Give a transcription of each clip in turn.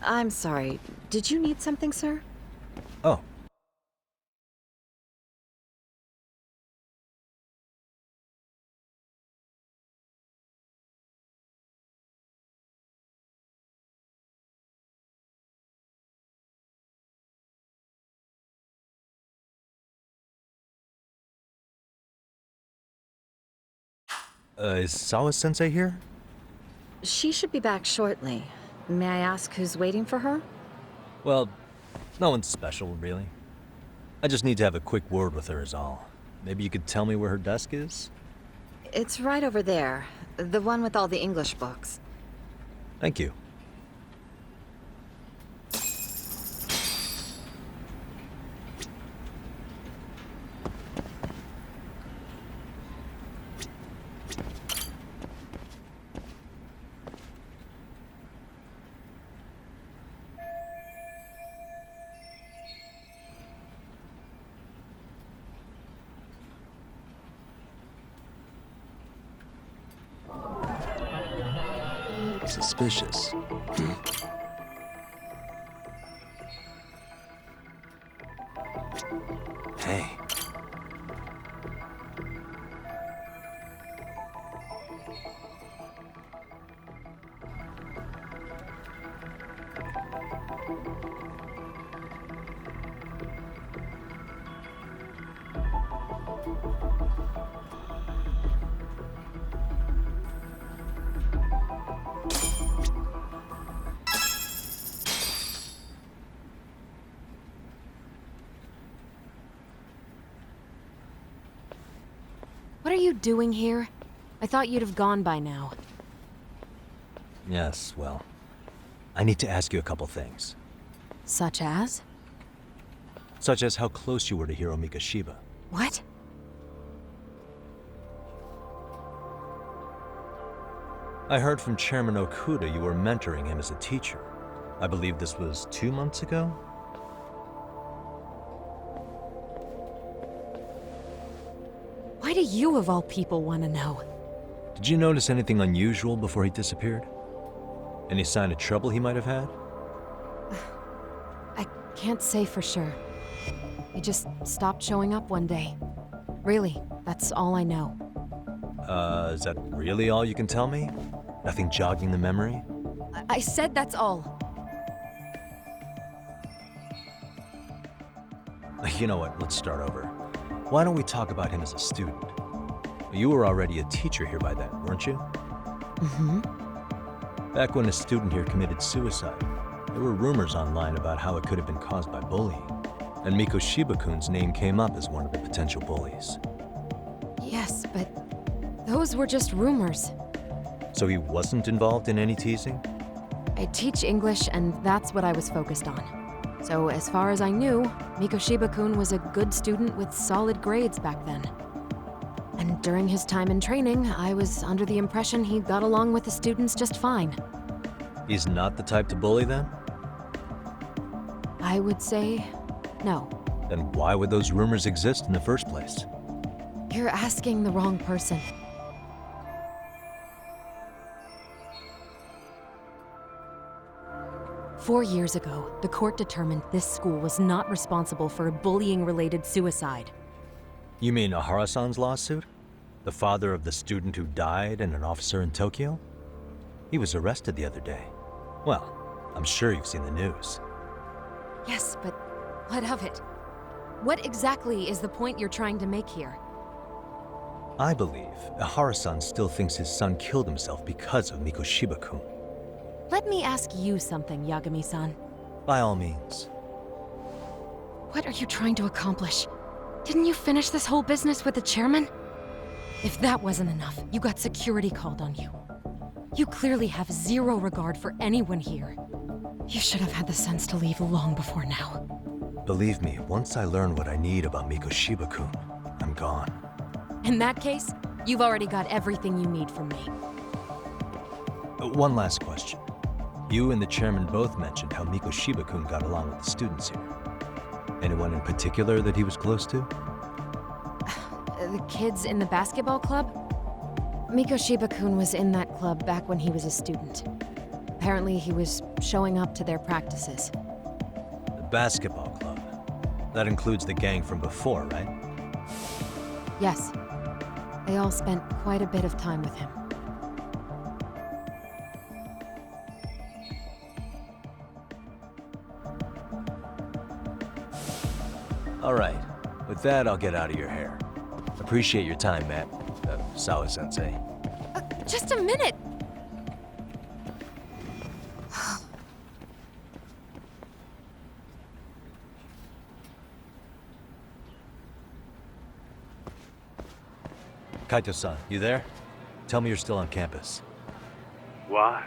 I'm sorry. Did you need something, sir? Oh, is Sawa-sensei here? She should be back shortly. May I ask who's waiting for her? Well, no one's special, really. I just need to have a quick word with her is all. Maybe you could tell me where her desk is? It's right over there. The one with all the English books. Thank you. Suspicious. Hey. What are you doing here? I thought you'd have gone by now. Yes, well, I need to ask you a couple things. Such as? Such as how close you were to Hiro Mikoshiba. What? I heard from Chairman Okuda you were mentoring him as a teacher. I believe this was 2 months ago? Why do you, of all people, want to know? Did you notice anything unusual before he disappeared? Any sign of trouble he might have had? I can't say for sure. He just stopped showing up one day. Really, that's all I know. Is that really all you can tell me? Nothing jogging the memory? I said that's all. You know what, let's start over. Why don't we talk about him as a student? You were already a teacher here by then, weren't you? Mm-hmm. Back when a student here committed suicide, there were rumors online about how it could have been caused by bullying. And Mikoshiba-kun's name came up as one of the potential bullies. Yes, but those were just rumors. So he wasn't involved in any teasing? I teach English, and that's what I was focused on. So as far as I knew, Mikoshiba-kun was a good student with solid grades back then. And during his time in training, I was under the impression he got along with the students just fine. He's not the type to bully them? I would say no. Then why would those rumors exist in the first place? You're asking the wrong person. Four years ago, the court determined this school was not responsible for a bullying-related suicide. You mean Ahara-san's lawsuit? The father of the student who died and an officer in Tokyo? He was arrested the other day. Well, I'm sure you've seen the news. Yes, but what of it? What exactly is the point you're trying to make here? I believe Ahara-san still thinks his son killed himself because of Mikoshiba-kun. Let me ask you something, Yagami-san. By all means. What are you trying to accomplish? Didn't you finish this whole business with the chairman? If that wasn't enough, you got security called on you. You clearly have zero regard for anyone here. You should have had the sense to leave long before now. Believe me, once I learn what I need about Mikoshiba-kun, I'm gone. In that case, you've already got everything you need from me. One last question. You and the chairman both mentioned how Mikoshiba-kun got along with the students here. Anyone in particular that he was close to? The kids in the basketball club? Mikoshiba-kun was in that club back when he was a student. Apparently he was showing up to their practices. The basketball club. That includes the gang from before, right? Yes. They all spent quite a bit of time with him. All right. With that, I'll get out of your hair. Appreciate your time, Matt. Sawa-sensei. Just a minute! Kaito-san, you there? Tell me you're still on campus. Why?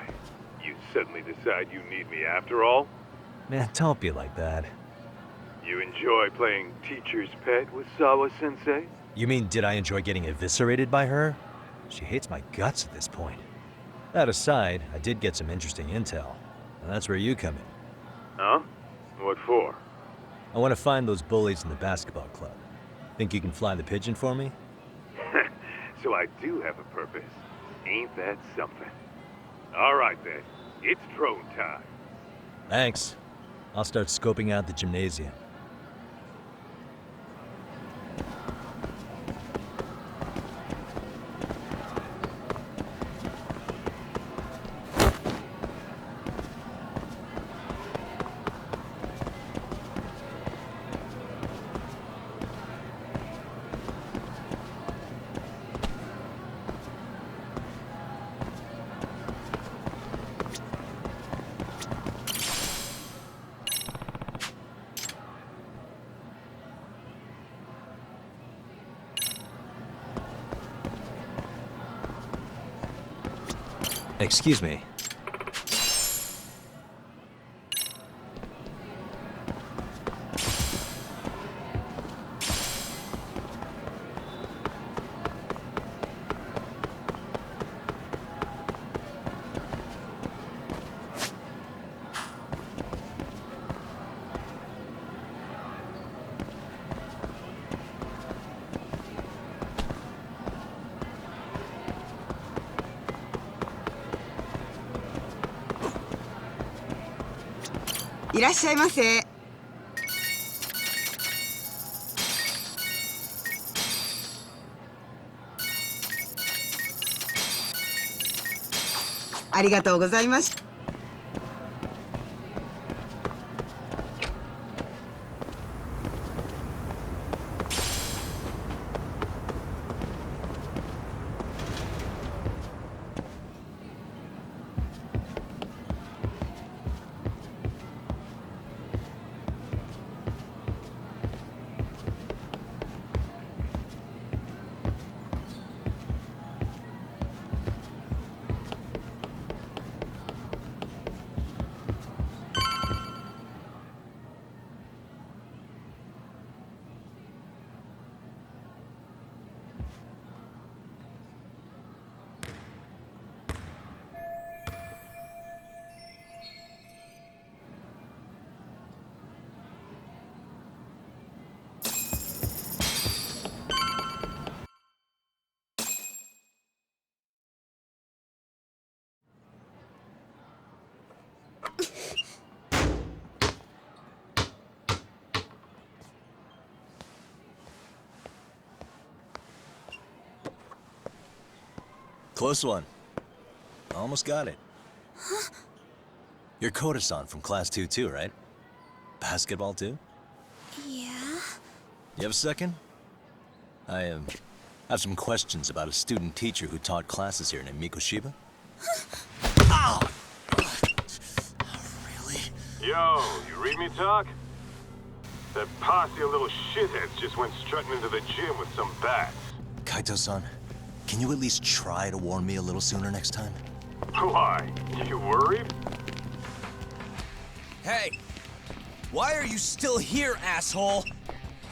You suddenly decide you need me after all? Man, don't be like that. You enjoy playing teacher's pet with Sawa-sensei? You mean, did I enjoy getting eviscerated by her? She hates my guts at this point. That aside, I did get some interesting intel, and that's where you come in. Huh? What for? I want to find those bullies in the basketball club. Think you can fly the pigeon for me? So I do have a purpose. Ain't that something? All right then, it's drone time. Thanks. I'll start scoping out the gymnasium. Excuse me.いらっしゃいませ。ありがとうございました。Close one. Almost got it. Huh? You're Koda-san from Class 2 too, right? Basketball too? Yeah. You have a second? I have some questions about a student teacher who taught classes here named Mikoshiba. Ow! Really? Yo, you read me talk? That posse of little shitheads just went strutting into the gym with some bats. Kaito-san, can you at least try to warn me a little sooner next time? Why? You worried? Hey! Why are you still here, asshole?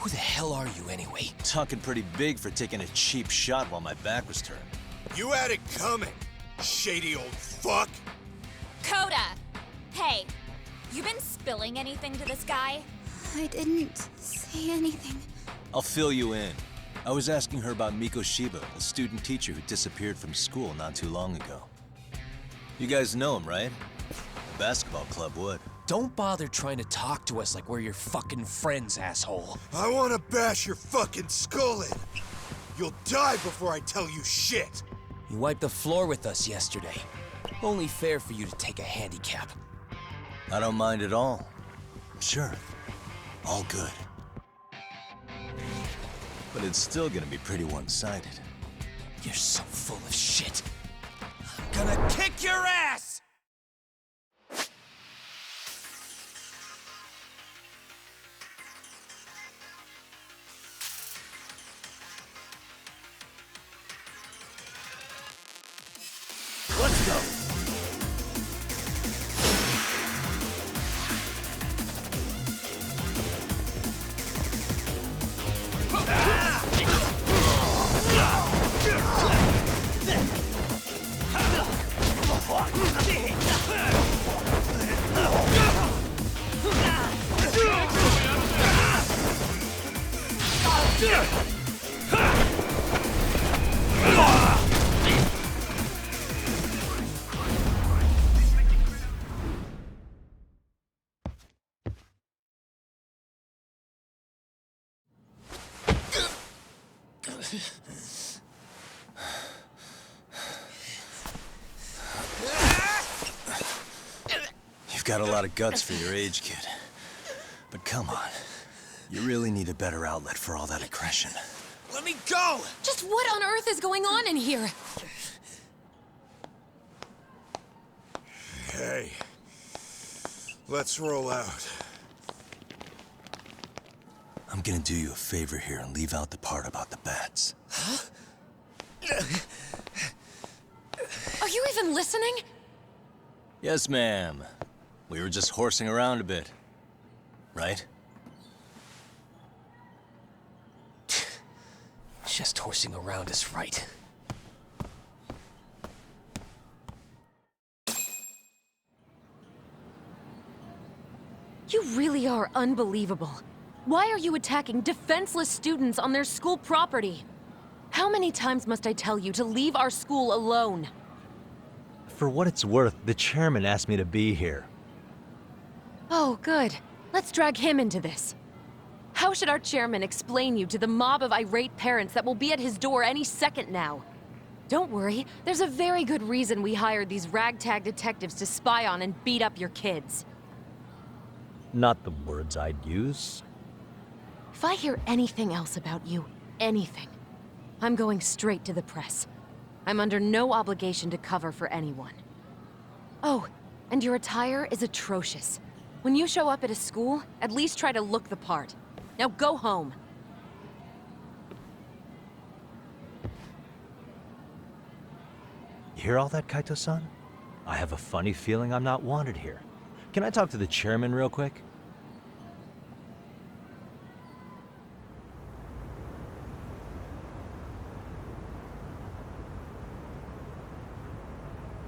Who the hell are you anyway? Talking pretty big for taking a cheap shot while my back was turned. You had it coming, shady old fuck. Coda! Hey, you been spilling anything to this guy? I didn't say anything. I'll fill you in. I was asking her about Mikoshiba, a student teacher who disappeared from school not too long ago. You guys know him, right? basketball club would. Don't bother trying to talk to us like we're your fucking friends, asshole. I wanna bash your fucking skull in. You'll die before I tell you shit. You wiped the floor with us yesterday. Only fair for you to take a handicap. I don't mind at all. Sure, all good. But it's still gonna be pretty one-sided. You're so full of shit. I'm gonna kick your ass! Let's go! You've got a lot of guts for your age, kid. But come on. You really need a better outlet for all that aggression. Let me go! Just what on earth is going on in here? Hey, let's roll out. I'm gonna do you a favor here and leave out the part about the bats. Are you even listening? Yes, ma'am. We were just horsing around a bit. Right? Just horsing around is right. You really are unbelievable. Why are you attacking defenseless students on their school property? How many times must I tell you to leave our school alone? For what it's worth, the chairman asked me to be here. Oh, good. Let's drag him into this. How should our chairman explain you to the mob of irate parents that will be at his door any second now? Don't worry, there's a very good reason we hired these ragtag detectives to spy on and beat up your kids. Not the words I'd use. If I hear anything else about you, anything, I'm going straight to the press. I'm under no obligation to cover for anyone. Oh, and your attire is atrocious. When you show up at a school, at least try to look the part. Now go home. You hear all that, Kaito-san? I have a funny feeling I'm not wanted here. Can I talk to the chairman real quick?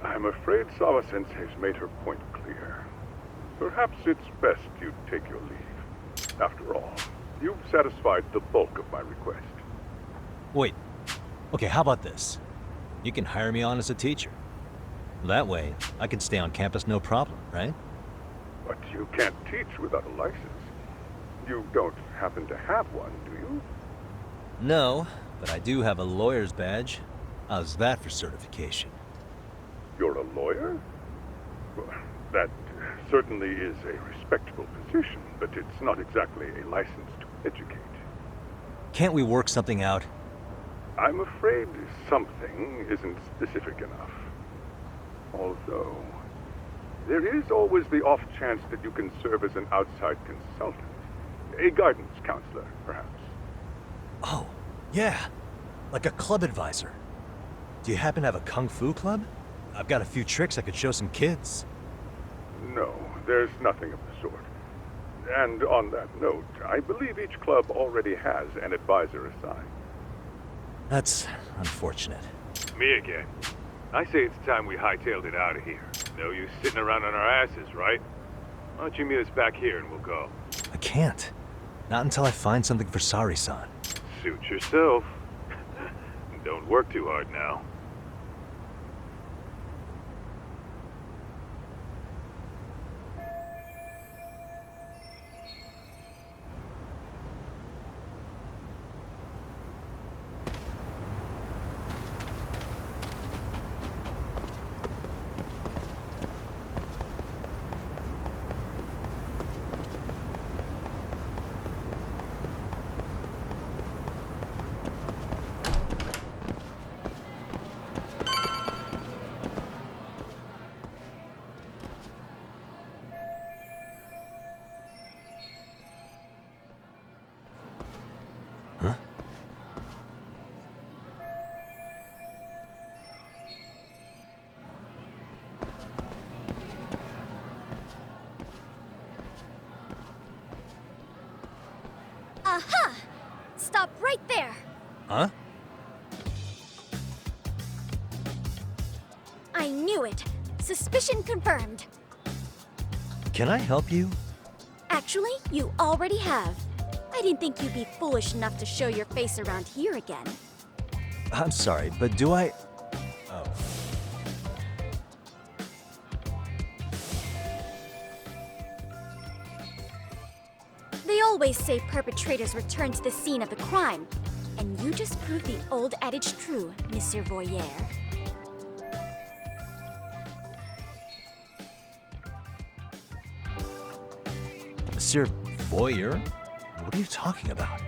I'm afraid Sawa-sensei's made her point clear. Perhaps it's best you take your leave. After all, you've satisfied the bulk of my request. Wait. Okay, how about this? You can hire me on as a teacher. That way, I can stay on campus no problem, right? But you can't teach without a license. You don't happen to have one, do you? No, but I do have a lawyer's badge. How's that for certification? You're a lawyer? Well, that certainly is a respectable position, but it's not exactly a license to educate. Can't we work something out? I'm afraid something isn't specific enough. Although, there is always the off chance that you can serve as an outside consultant. A guidance counselor, perhaps. Oh, yeah. Like a club advisor. Do you happen to have a kung fu club? I've got a few tricks I could show some kids. No, there's nothing of the sort. And on that note, I believe each club already has an advisor assigned. That's unfortunate. Me again. I say it's time we hightailed it out of here. No use sitting around on our asses, right? Why don't you meet us back here and we'll go? I can't. Not until I find something for Sari-san. Suit yourself. Don't work too hard now. right there. Huh? I knew it. Suspicion confirmed. Can I help you? Actually, you already have. I didn't think you'd be foolish enough to show your face around here again. I'm sorry, but do I... Oh. They always say perpetrators return to the scene of the crime. And you just proved the old adage true, Monsieur Voyeur. Monsieur Voyeur? What are you talking about?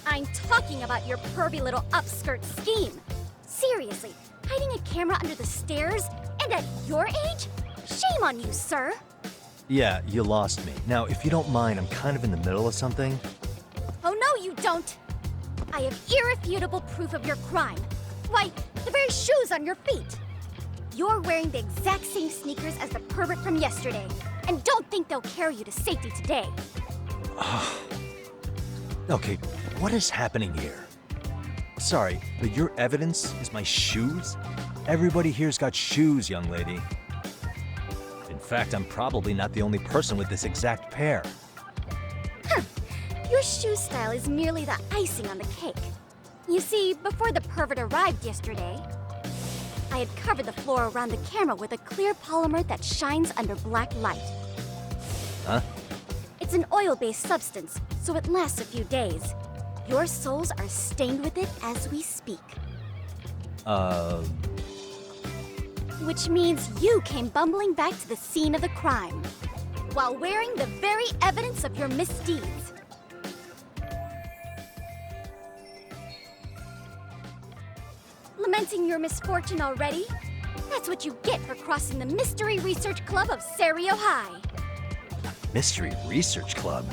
I'm talking about your pervy little upskirt scheme. Seriously, hiding a camera under the stairs? And at your age? Shame on you, sir. Yeah, you lost me. Now, if you don't mind, I'm kind of in the middle of something. Oh, no, you don't. I have irrefutable proof of your crime. Why, the very shoes on your feet. You're wearing the exact same sneakers as the pervert from yesterday. And don't think they'll carry you to safety today. Okay, what is happening here? Sorry, but your evidence is my shoes? Everybody here's got shoes, young lady. In fact, I'm probably not the only person with this exact pair. Your shoe style is merely the icing on the cake. You see, before the pervert arrived yesterday, I had covered the floor around the camera with a clear polymer that shines under black light. Huh? It's an oil-based substance, so it lasts a few days. Your soles are stained with it as we speak. Which means you came bumbling back to the scene of the crime, while wearing the very evidence of your misdeeds. Lamenting your misfortune already? That's what you get for crossing the Mystery Research Club of Serio High. Mystery Research Club?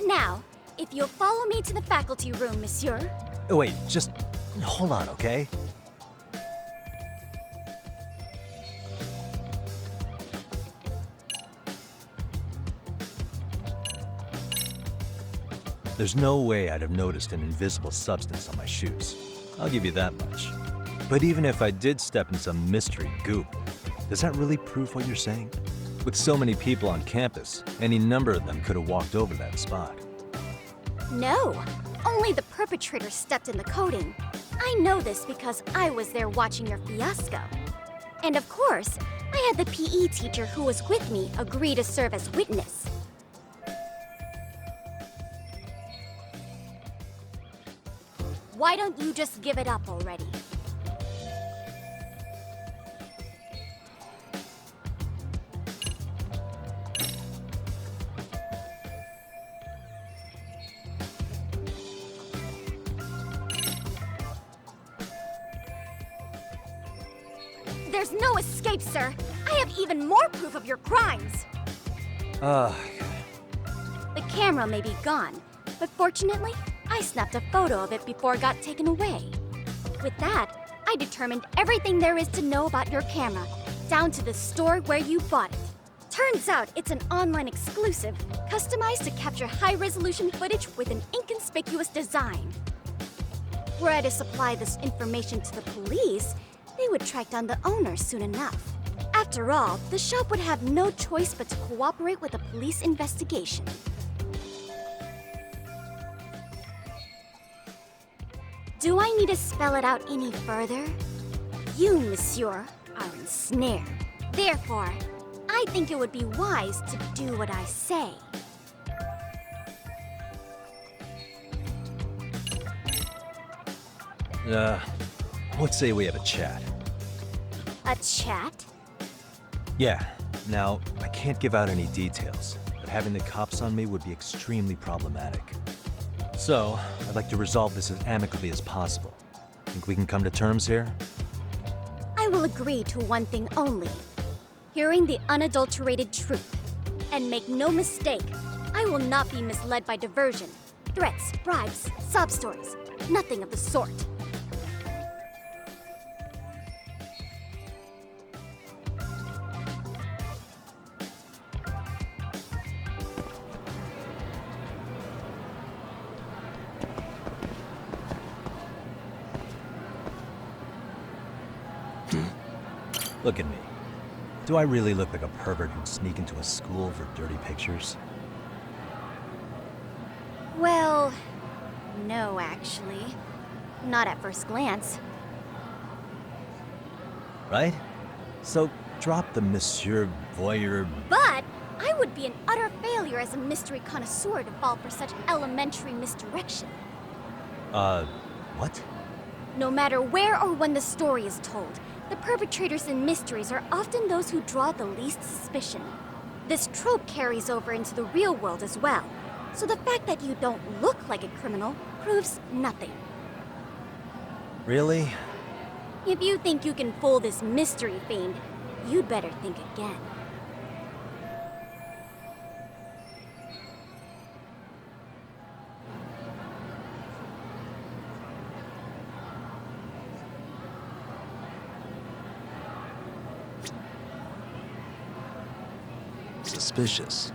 Now, if you'll follow me to the faculty room, monsieur. Oh, wait, just hold on, okay? There's no way I'd have noticed an invisible substance on my shoes. I'll give you that much. But even if I did step in some mystery goop, does that really prove what you're saying? With so many people on campus, any number of them could have walked over that spot. No, only the perpetrator stepped in the coating. I know this because I was there watching your fiasco. And of course, I had the PE teacher who was with me agree to serve as witness. Why don't you just give it up already? There's no escape, sir. I have even more proof of your crimes. The camera may be gone, but fortunately, I snapped a photo of it before it got taken away. With that, I determined everything there is to know about your camera, down to the store where you bought it. Turns out it's an online exclusive, customized to capture high-resolution footage with an inconspicuous design. Were I to supply this information to the police, they would track down the owner soon enough. After all, the shop would have no choice but to cooperate with the police investigation. Do I need to spell it out any further? You, monsieur, are ensnared. Therefore, I think it would be wise to do what I say. Let's say we have a chat. A chat? Yeah. Now, I can't give out any details, but having the cops on me would be extremely problematic. So, I'd like to resolve this as amicably as possible. Think we can come to terms here? I will agree to one thing only. Hearing the unadulterated truth. And make no mistake, I will not be misled by diversion, threats, bribes, sob stories. Nothing of the sort. Look at me. Do I really look like a pervert who'd sneak into a school for dirty pictures? Well, no, actually. Not at first glance. Right? So drop the Monsieur Voyeur. But I would be an utter failure as a mystery connoisseur to fall for such elementary misdirection. What? No matter where or when the story is told, the perpetrators in mysteries are often those who draw the least suspicion. This trope carries over into the real world as well, so the fact that you don't look like a criminal proves nothing. Really? If you think you can fool this mystery fiend, you'd better think again. Suspicious.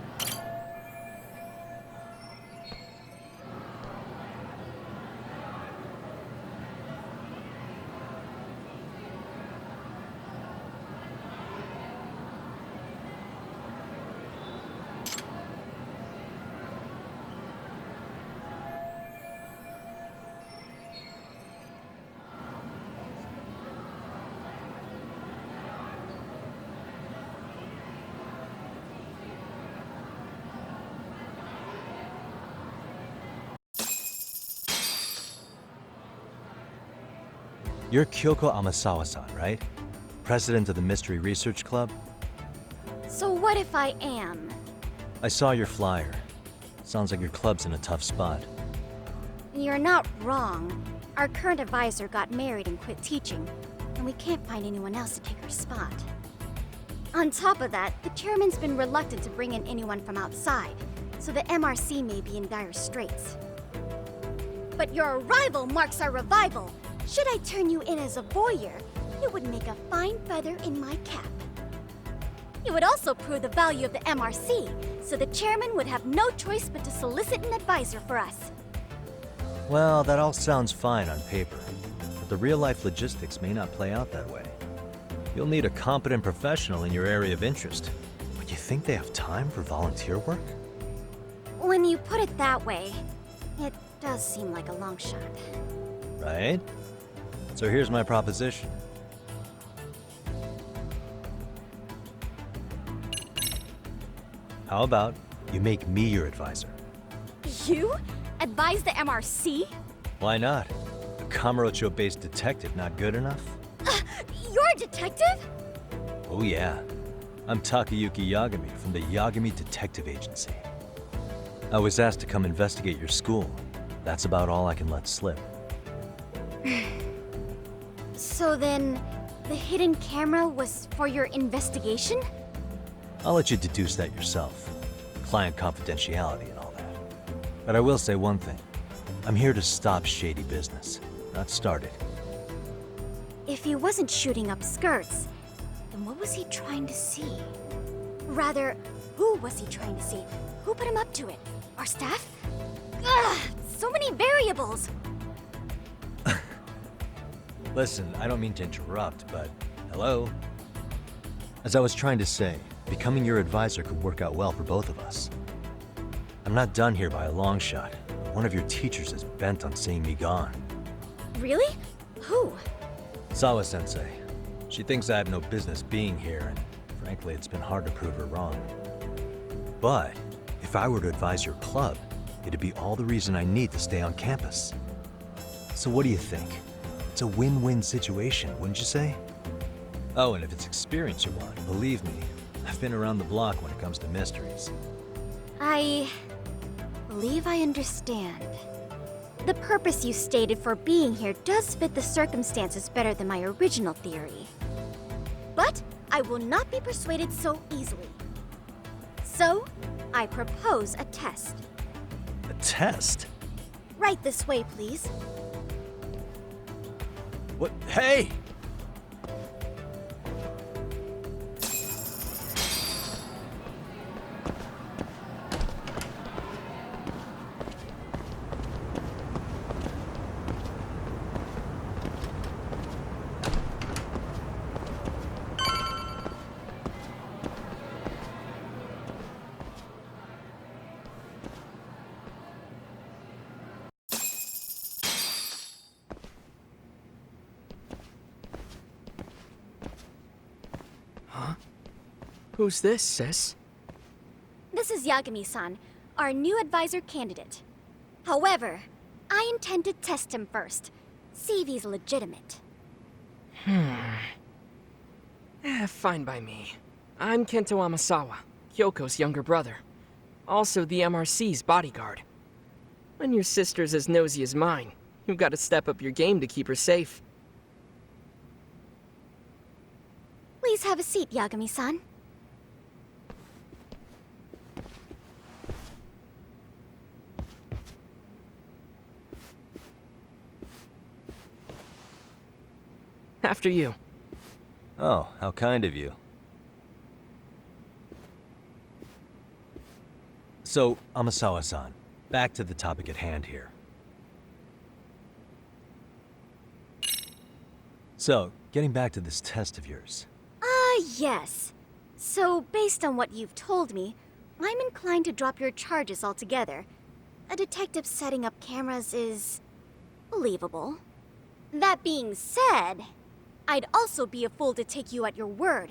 You're Kyoko Amasawa-san, right? President of the Mystery Research Club? So what if I am? I saw your flyer. Sounds like your club's in a tough spot. You're not wrong. Our current advisor got married and quit teaching, and we can't find anyone else to take her spot. On top of that, the chairman's been reluctant to bring in anyone from outside, so the MRC may be in dire straits. But your arrival marks our revival. Should I turn you in as a voyeur, it would make a fine feather in my cap. It would also prove the value of the MRC, so the chairman would have no choice but to solicit an advisor for us. Well, that all sounds fine on paper, but the real-life logistics may not play out that way. You'll need a competent professional in your area of interest. But you think they have time for volunteer work? When you put it that way, it does seem like a long shot. Right? So here's my proposition. How about you make me your advisor? You? Advise the MRC? Why not? A Kamurocho-based detective not good enough? You're a detective? Oh yeah. I'm Takayuki Yagami from the Yagami Detective Agency. I was asked to come investigate your school. That's about all I can let slip. So then, the hidden camera was for your investigation? I'll let you deduce that yourself. Client confidentiality and all that. But I will say one thing. I'm here to stop shady business, not start it. If he wasn't shooting up skirts, then what was he trying to see? Rather, who was he trying to see? Who put him up to it? Our staff? Ugh, so many variables! Listen, I don't mean to interrupt, but hello? As I was trying to say, becoming your advisor could work out well for both of us. I'm not done here by a long shot. One of your teachers is bent on seeing me gone. Really? Who? Sawa-sensei. She thinks I have no business being here, and frankly, it's been hard to prove her wrong. But if I were to advise your club, it'd be all the reason I need to stay on campus. So what do you think? It's a win-win situation, wouldn't you say? Oh, and if it's experience you want, believe me, I've been around the block when it comes to mysteries. I believe I understand. The purpose you stated for being here does fit the circumstances better than my original theory. But I will not be persuaded so easily. So, I propose a test. A test? Right this way, please. What? Hey! Who's this, sis? This is Yagami-san, our new advisor candidate. However, I intend to test him first, see if he's legitimate. Fine by me. I'm Kento Amasawa, Kyoko's younger brother. Also the MRC's bodyguard. When your sister's as nosy as mine, you've got to step up your game to keep her safe. Please have a seat, Yagami-san. After you. Oh, how kind of you. So, Amasawa-san, back to the topic at hand here. So, getting back to this test of yours. Yes. So, based on what you've told me, I'm inclined to drop your charges altogether. A detective setting up cameras is believable. That being said, I'd also be a fool to take you at your word.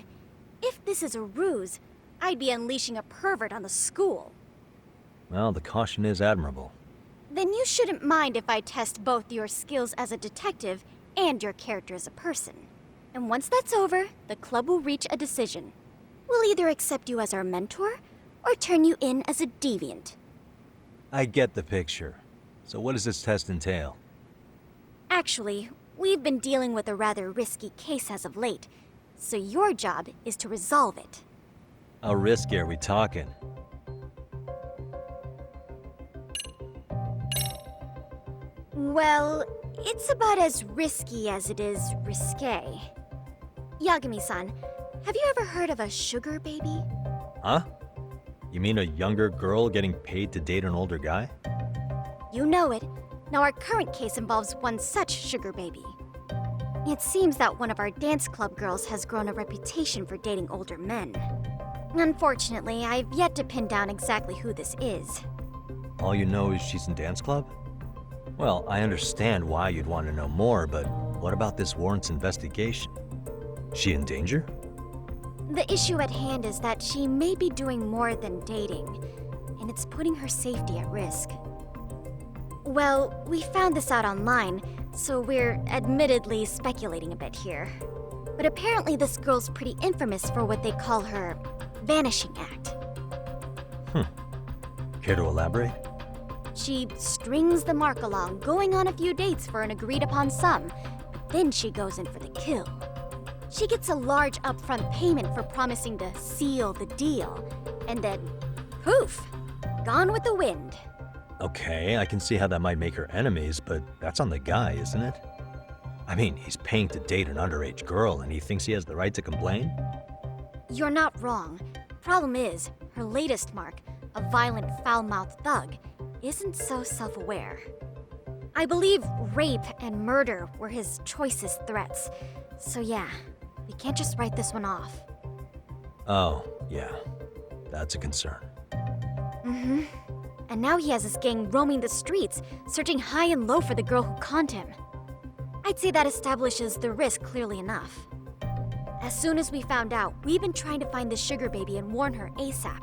If this is a ruse, I'd be unleashing a pervert on the school. Well, the caution is admirable. Then you shouldn't mind if I test both your skills as a detective and your character as a person. And once that's over, the club will reach a decision. We'll either accept you as our mentor, or turn you in as a deviant. I get the picture. So what does this test entail? Actually, we've been dealing with a rather risky case as of late, so your job is to resolve it. How risky are we talking? Well, it's about as risky as it is risque. Yagami-san, have you ever heard of a sugar baby? Huh? You mean a younger girl getting paid to date an older guy? You know it. Now our current case involves one such sugar baby. It seems that one of our dance club girls has grown a reputation for dating older men. Unfortunately, I've yet to pin down exactly who this is. All you know is she's in dance club? Well, I understand why you'd want to know more, but what about this warrants investigation? She in danger? The issue at hand is that she may be doing more than dating, and it's putting her safety at risk. Well, we found this out online, so we're admittedly speculating a bit here. But apparently this girl's pretty infamous for what they call her vanishing act. Care to elaborate? She strings the mark along, going on a few dates for an agreed-upon sum, but then she goes in for the kill. She gets a large upfront payment for promising to seal the deal, and then, poof, gone with the wind. Okay, I can see how that might make her enemies, but that's on the guy, isn't it? I mean, he's paying to date an underage girl, and he thinks he has the right to complain? You're not wrong. Problem is, her latest mark, a violent, foul-mouthed thug, isn't so self-aware. I believe rape and murder were his choicest threats. So yeah, we can't just write this one off. Oh, yeah. That's a concern. Mm-hmm. And now he has his gang roaming the streets, searching high and low for the girl who conned him. I'd say that establishes the risk clearly enough. As soon as we found out, we've been trying to find the sugar baby and warn her ASAP.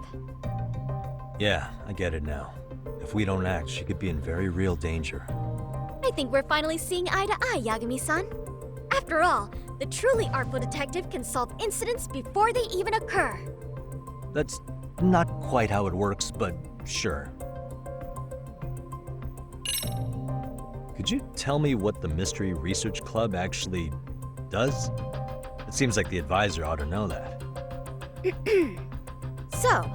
Yeah, I get it now. If we don't act, she could be in very real danger. I think we're finally seeing eye to eye, Yagami-san. After all, the truly artful detective can solve incidents before they even occur. That's not quite how it works, but sure. Could you tell me what the Mystery Research Club actually does? It seems like the advisor ought to know that. So,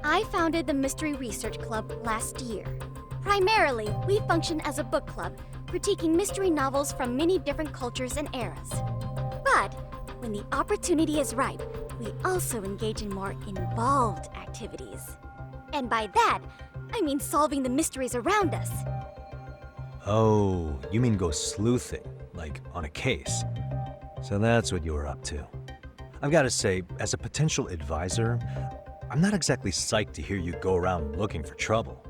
I founded the Mystery Research Club last year. Primarily, we function as a book club, critiquing mystery novels from many different cultures and eras. But when the opportunity is ripe, we also engage in more involved activities. And by that, I mean solving the mysteries around us. Oh, you mean go sleuthing, like on a case. So that's what you were up to. I've got to say, as a potential advisor, I'm not exactly psyched to hear you go around looking for trouble.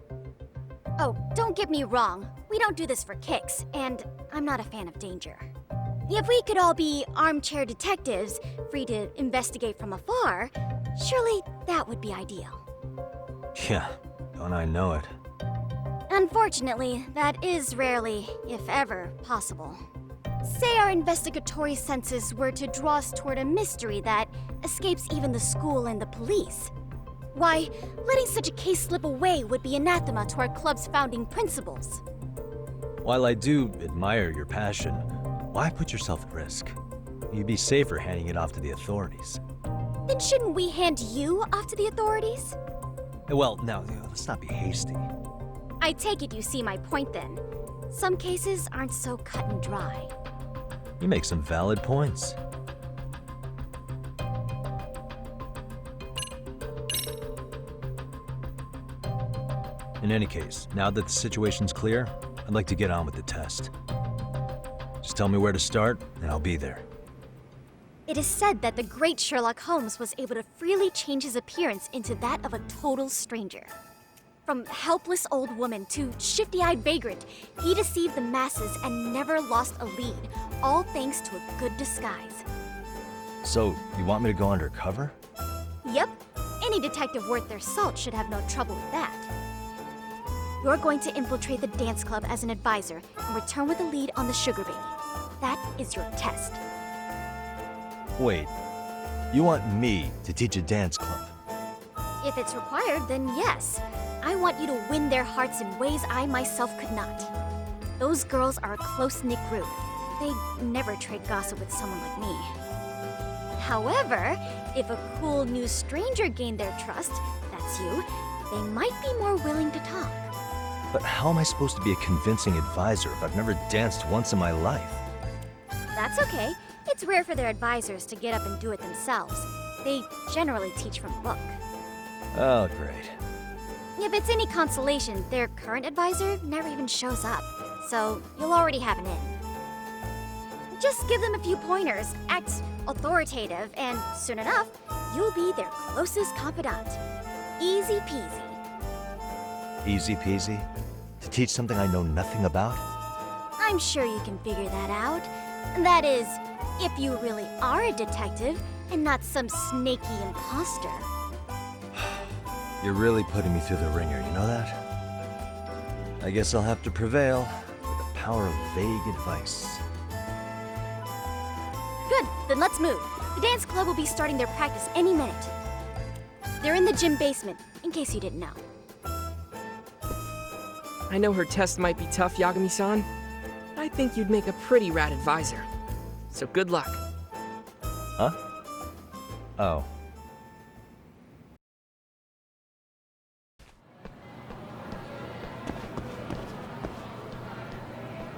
Oh, don't get me wrong. We don't do this for kicks, and I'm not a fan of danger. If we could all be armchair detectives, free to investigate from afar, surely that would be ideal. Yeah, don't I know it. Unfortunately, that is rarely, if ever, possible. Say our investigatory senses were to draw us toward a mystery that escapes even the school and the police. Why, letting such a case slip away would be anathema to our club's founding principles. While I do admire your passion, why put yourself at risk? You'd be safer handing it off to the authorities. Then shouldn't we hand you off to the authorities? Well, now, let's not be hasty. I take it you see my point then. Some cases aren't so cut and dry. You make some valid points. In any case, now that the situation's clear, I'd like to get on with the test. Just tell me where to start, and I'll be there. It is said that the great Sherlock Holmes was able to freely change his appearance into that of a total stranger. From helpless old woman to shifty-eyed vagrant, he deceived the masses and never lost a lead, all thanks to a good disguise. So, you want me to go undercover? Yep, any detective worth their salt should have no trouble with that. You're going to infiltrate the dance club as an advisor and return with a lead on the sugar baby. That is your test. Wait, you want me to teach a dance club? If it's required, then yes. I want you to win their hearts in ways I myself could not. Those girls are a close-knit group. They never trade gossip with someone like me. However, if a cool new stranger gained their trust, that's you, they might be more willing to talk. But how am I supposed to be a convincing advisor if I've never danced once in my life? That's okay. It's rare for their advisors to get up and do it themselves. They generally teach from a book. Oh, great. If it's any consolation, their current advisor never even shows up, so you'll already have an in. Just give them a few pointers, act authoritative, and soon enough, you'll be their closest confidant. Easy peasy. Easy peasy? To teach something I know nothing about? I'm sure you can figure that out. That is, if you really are a detective and not some snaky imposter. You're really putting me through the ringer, you know that? I guess I'll have to prevail with the power of vague advice. Good, then let's move. The dance club will be starting their practice any minute. They're in the gym basement, in case you didn't know. I know her test might be tough, Yagami-san. I think you'd make a pretty rad advisor. So good luck. Huh? Oh.